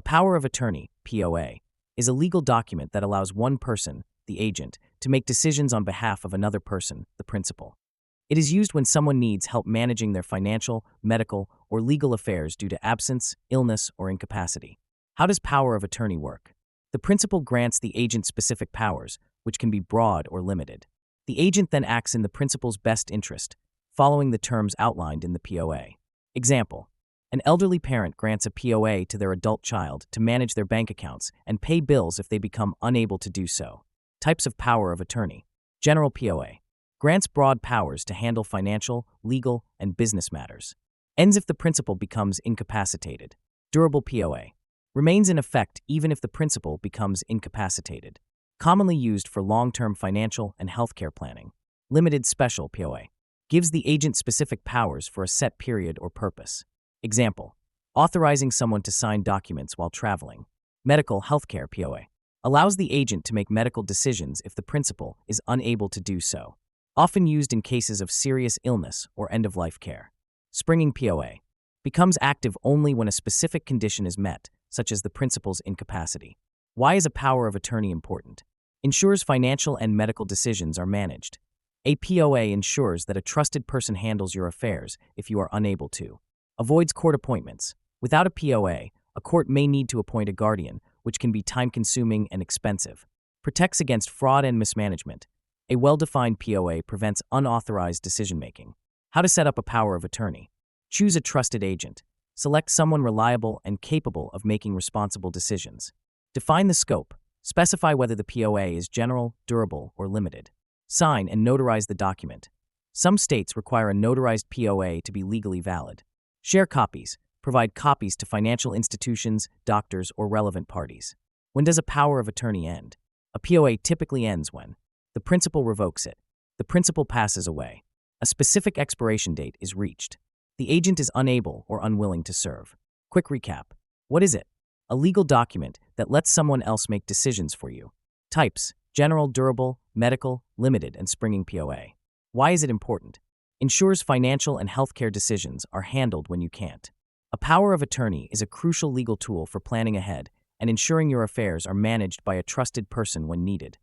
power of attorney, POA, is a legal document that allows one person, the agent, to make decisions on behalf of another person, the principal. It is used when someone needs help managing their financial, medical, or legal affairs due to absence, illness, or incapacity. How does power of attorney work? The principal grants the agent specific powers, which can be broad or limited. The agent then acts in the principal's best interest, following the terms outlined in the POA. Example: an elderly parent grants a POA to their adult child to manage their bank accounts and pay bills if they become unable to do so. Types of power of attorney. General POA grants broad powers to handle financial, legal, and business matters. Ends if the principal becomes incapacitated. Durable POA remains in effect even if the principal becomes incapacitated. Commonly used for long-term financial and healthcare planning. Limited special POA gives the agent specific powers for a set period or purpose. Example: authorizing someone to sign documents while traveling. Medical healthcare POA allows the agent to make medical decisions if the principal is unable to do so. Often used in cases of serious illness or end-of-life care. Springing POA becomes active only when a specific condition is met, such as the principal's incapacity. Why is a power of attorney important? Ensures financial and medical decisions are managed. A POA ensures that a trusted person handles your affairs if you are unable to. Avoids court appointments. Without a POA, a court may need to appoint a guardian, which can be time-consuming and expensive. Protects against fraud and mismanagement. A well-defined POA prevents unauthorized decision-making. How to set up a power of attorney. Choose a trusted agent. Select someone reliable and capable of making responsible decisions. Define the scope. Specify whether the POA is general, durable, or limited. Sign and notarize the document. Some states require a notarized POA to be legally valid. Share copies. Provide copies to financial institutions, doctors, or relevant parties. When does a power of attorney end? A POA typically ends when the principal revokes it. The principal passes away. A specific expiration date is reached. The agent is unable or unwilling to serve. Quick recap. What is it? A legal document that lets someone else make decisions for you. Types: general, durable, medical, limited, and springing POA. Why is it important? Ensures financial and healthcare decisions are handled when you can't. A power of attorney is a crucial legal tool for planning ahead and ensuring your affairs are managed by a trusted person when needed.